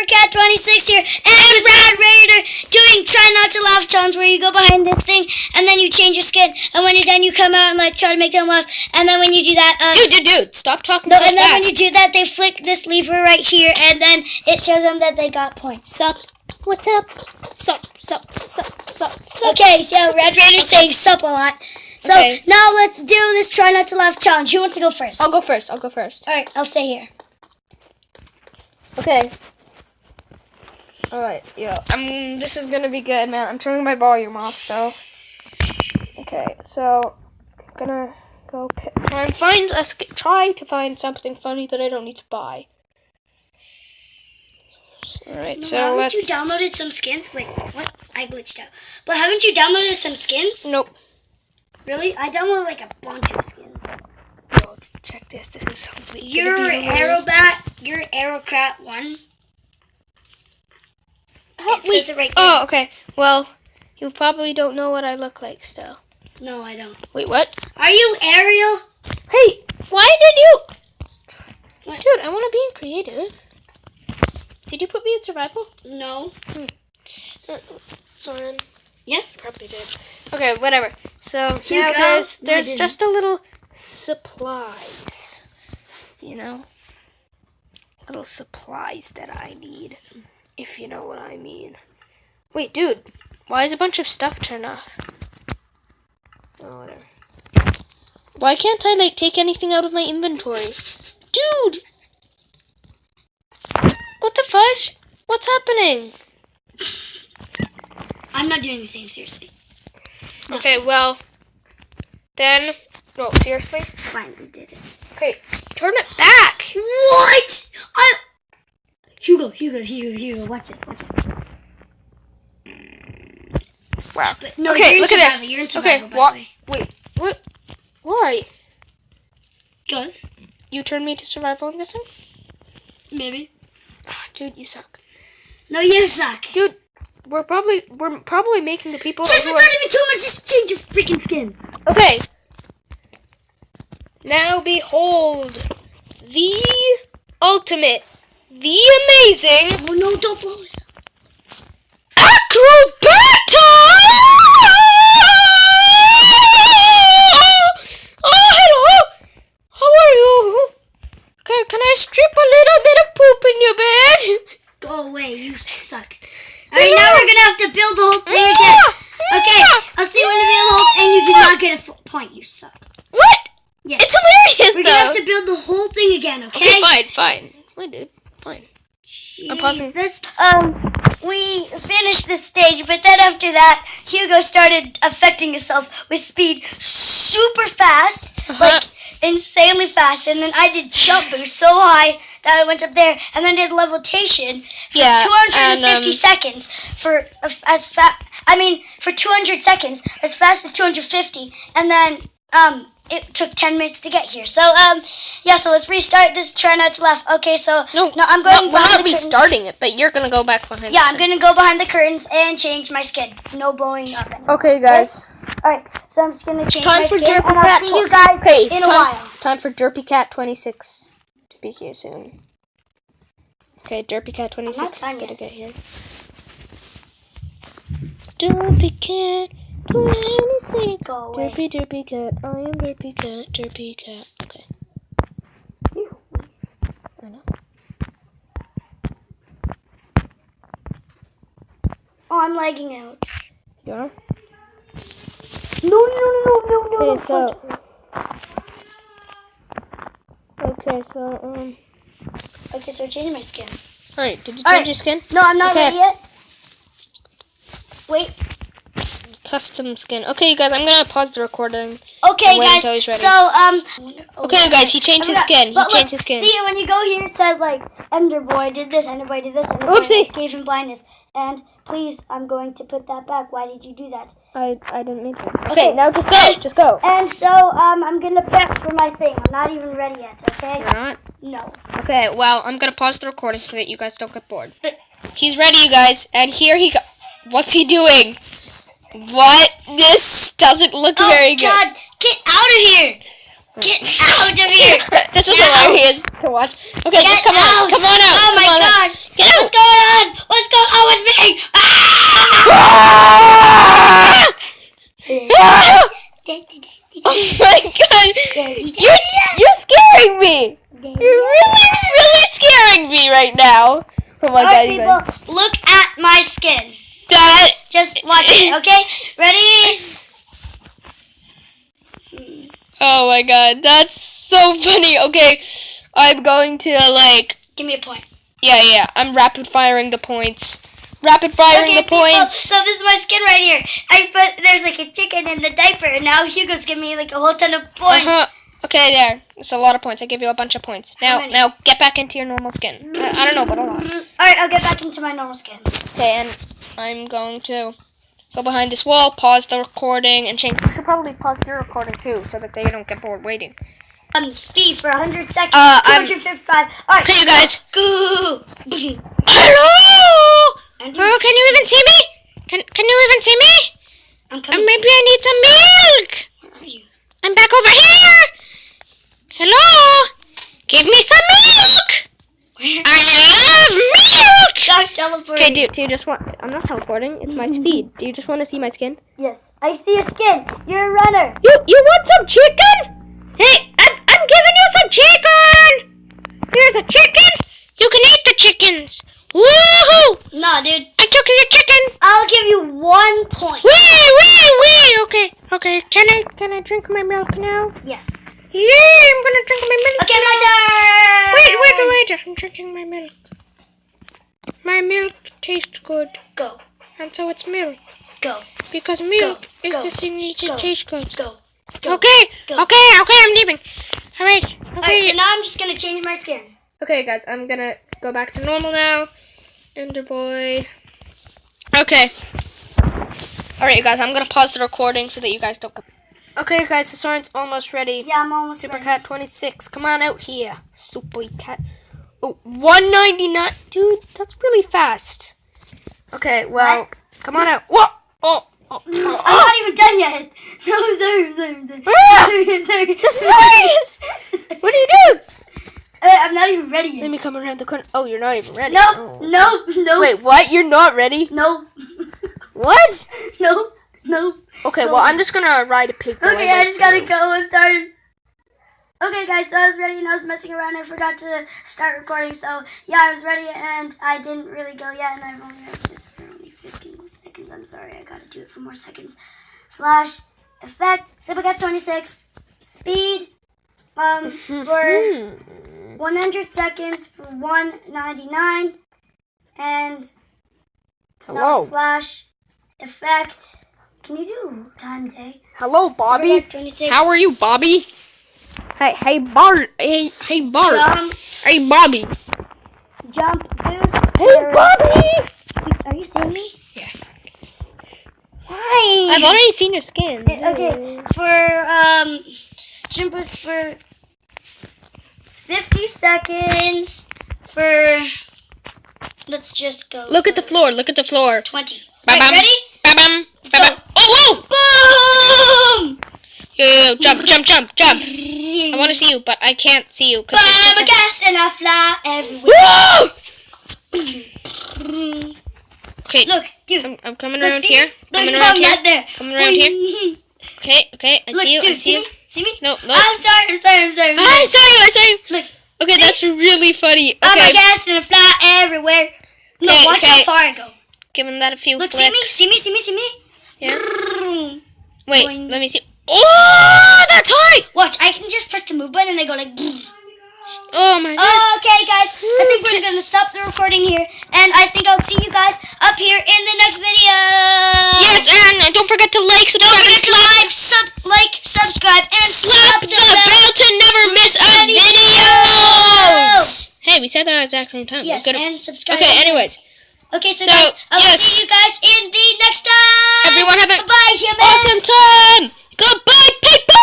mcpe here, and Rad Raider doing Try Not to Laugh challenge, where you go behind this thing, and then you change your skin, and when you're done, you come out and like try to make them laugh, and then when you do that, dude, stop talking no, so and then fast. when you do that, they flick this lever right here, and then it shows them that they got points. Sup? What's up? Sup. Okay, so Rad Raider's saying sup a lot. So now let's do this Try Not to Laugh challenge. Who wants to go first? I'll go first. All right, I'll stay here. Okay. Alright, yeah. This is gonna be good, man. I'm turning my volume off, so. Okay, so gonna go try to find something funny that I don't need to buy. Alright, so haven't you downloaded some skins? Wait, what? I glitched out. But haven't you downloaded some skins? Nope. Really? I downloaded like a bunch of skins. Yo, check this. This is something. Your Aerocrat 1. It says it right there. Oh, okay. Well, you probably don't know what I look like still. No, I don't. Wait, what? Are you Ariel? Hey, why did you? What? Dude, I want to be in creative. Did you put me in survival? No. Sorry. Yeah, probably did. Okay, whatever. So Here now there's just a little supplies. You know? Little supplies that I need. If you know what I mean. Wait, dude. Why is a bunch of stuff turned off? Oh, whatever. Why can't I, like, take anything out of my inventory? Dude! What the fudge? What's happening? I'm not doing anything, seriously. No. Okay, well, then... No, seriously? Finally did it. Okay, turn it back! What? Hugo, watch this. Wow. But, no, okay, you're look in at survival. this. You're in survival, Okay, by the way. Wait, what? Why? Because? You turned me to survival, I'm guessing? Maybe. Oh, dude, you suck. No, you suck. Dude, we're probably making the people Just who it's not even too much, just change your freaking skin. Okay. Now behold the ultimate, the amazing... Oh no, don't blow it. Acrobata! Oh, hello. How are you? Okay, can I strip a little bit of poop in your bed? Go away, you suck. Alright, now we're gonna have to build the whole thing again. Okay, I'll see you when you build the whole thing. You did not get a point, you suck. What? Yes. It's hilarious, We're though. gonna have to build the whole thing again, okay? Okay, fine. Wait, dude. Fine. I'm pausing. We finished this stage, but then after that, Hugo started affecting himself with speed super fast, like insanely fast, and then I did jump boost so high that I went up there, and then did levitation for 250 seconds for for 200 seconds, as fast as 250, and then it took 10 minutes to get here. So so let's restart this. Try not to laugh. Okay, so no, I'm going. We're not restarting it, but you're gonna go back behind. Yeah, I'm gonna go behind the curtains and change my skin. No blowing up. Okay, guys. All right, so I'm just gonna change my skin, and I'll see you guys in a while. It's time for Derpy Cat 26 to be here soon. Okay, Derpy Cat 26 is gonna get here. Derpy Cat 26. Go away. Derpy Cat. I am Derpy Cat. Okay. I know. Oh, I'm lagging out. You are? No. Okay, so Okay, so changing my skin. Alright, did you change your skin? No, I'm not ready yet. Wait. Custom skin. Okay, you guys, I'm gonna pause the recording. Okay, guys. So okay, guys, he changed his skin. See, when you go here, it says like Ender Boy did this, Ender Boy did this, Ender Boy gave him blindness. And please, I'm going to put that back. Why did you do that? I didn't mean to. Okay, now just go. And so I'm gonna prep for my thing. I'm not even ready yet. Okay? You're not? No. Okay, well, I'm gonna pause the recording so that you guys don't get bored. He's ready, you guys, and here he go. What's he doing? What? This doesn't look very good. Oh God! Get out of here! Get out of here! This is hilarious to watch. Okay, just come on out. Oh my God! Get out. What's going right now. Oh my god, Alright, you people, guys. look at my skin. That. Just watch it, okay? Ready? Oh my god, that's so funny. Okay, I'm going to Give me a point. Yeah. I'm rapid firing the points. Rapid firing the people, points. so this is my skin right here. There's like a chicken in the diaper, and now Hugo's giving me like a whole ton of points. Okay, there. It's a lot of points. I give you a bunch of points. Now get back into your normal skin. I don't know, but hold on. Alright, I'll get back into my normal skin. Okay, and I'm going to go behind this wall, pause the recording, and change. You should probably pause your recording too, so that they don't get bored waiting. Speed for 100 seconds. 255. Alright. Okay, you guys. Go. Hello. Oh, can you even see me? Can you even see me? I'm coming. Maybe I need some milk. Where are you? I'm back over here. Hello. Give me some milk. Where? I love milk. Stop teleporting. Okay, do you just want... I'm not teleporting. It's my speed. Do you just want to see my skin? Yes. I see your skin. You're a runner. You want some chicken? Hey, I'm giving you some chicken. Here's a chicken. You can eat the chickens. Woohoo! Nah, dude. I took your chicken. I'll give you 1 point. Wee. Okay. Can I drink my milk now? Yes. Yeah, I'm gonna drink my milk. Okay, my turn. Wait. I'm drinking my milk. My milk tastes good. Go. And so it's milk. Go. Because milk is Go. the thing that tastes good. Go. Okay, I'm leaving. Alright. Alright, so now I'm just gonna change my skin. Okay, guys, I'm gonna go back to normal now. Ender boy. Okay. Alright, you guys, I'm gonna pause the recording so that you guys don't come. Okay, guys, so Soren's almost ready. Yeah, I'm almost Super ready. Cat 26. Come on out here. Super Cat. Oh, 199. Dude, that's really fast. Okay, well, come on out. Whoa! I'm not even done yet. No, sorry. Serious? What are you doing? I'm not even ready yet. Let me come around the corner. Oh, you're not even ready. No. Wait, what? You're not ready? No. What? No. Okay, well, I'm just gonna ride a pig. Okay, I just gotta go. I'm sorry. Okay, guys, so I was ready and I was messing around. I forgot to start recording, so yeah, I was ready and I didn't really go yet, and I've only had this for only 15 more seconds. I'm sorry, I gotta do it for more seconds. / effect, Supercat 26, speed, for 100 seconds for 199, and Hello. now / effect. Can you do time day? Hello, Bobby. 26. How are you, Bobby? Hey, Bart. Hey, Bart. Jump, Hey, Bobby. jump, boost. Hey, Bobby. Are you seeing me? Yeah. Hi. I've already seen your skin. Okay, for jump boost for 50 seconds for. Let's just go. Look at the floor. 20. Ba-bum. Right, ready? Ba-bum. Go. Ba-bum. Oh, Boom! Yo, jump. I want to see you, but I can't see you. I'm a gas and I fly everywhere. Whoa! Okay, Look, dude. I'm coming Look, around see here. me? Right there. Coming around here. Okay, I Look, see you. dude, I see you. See me? No. I'm sorry. I saw you. Look. Okay, See? that's really funny. I'm a Okay, gas and I fly everywhere. No, Okay, watch okay. how far I go. giving that a few Look, flicks. see me? Yeah. Boing. Wait, Boing. let me see. Oh, that's high! Watch, I can just press the move button and they go like. Oh my god. Okay, guys, I think we're gonna stop the recording here, and I think I'll see you guys up here in the next video. Yes, and don't forget to like, Don't subscribe, and forget slap, to like, subscribe, and slap the bell to never miss a video. Hey, we said that at the exact same time. Yes, and subscribe. Okay, anyways. Okay, so So, guys, I will yes. see you guys in the next time. Everyone have an Bye, humans. awesome time. Goodbye, people.